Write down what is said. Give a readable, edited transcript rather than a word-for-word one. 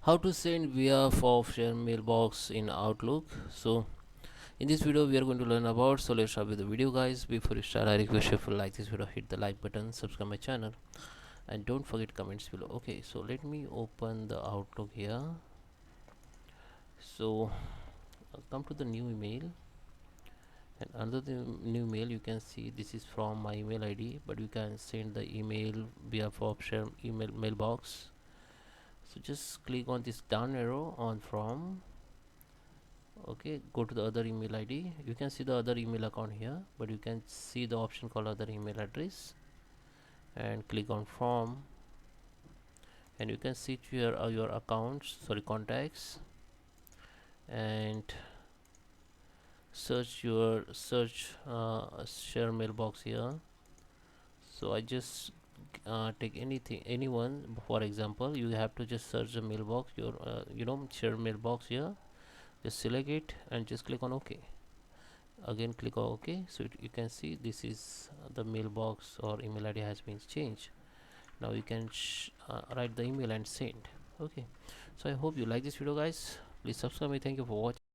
how to send via of share mailbox in Outlook. So in this video we are going to learn about, so let's start with the video guys. Before you start, I request you to like this video, hit the like button, subscribe my channel, and don't forget comments below. Okay, so let me open the Outlook here. So come to the new email, and under the new mail you can see this is from my email ID, but you can send the email via of share email mailbox. So just click on this down arrow on from. Okay, go to the other email ID. You can see the other email account here, but you can see the option called other email address, and click on from, and you can see here your accounts, sorry, contacts, and share mailbox here. So I just take anyone. For example, you have to just search the mailbox, your share mailbox here. Just select it and just click on OK. Again click on OK. So you can see this is the mailbox or email ID has been changed. Now you can write the email and send. Okay, so I hope you like this video guys. Please subscribe me. Thank you for watching.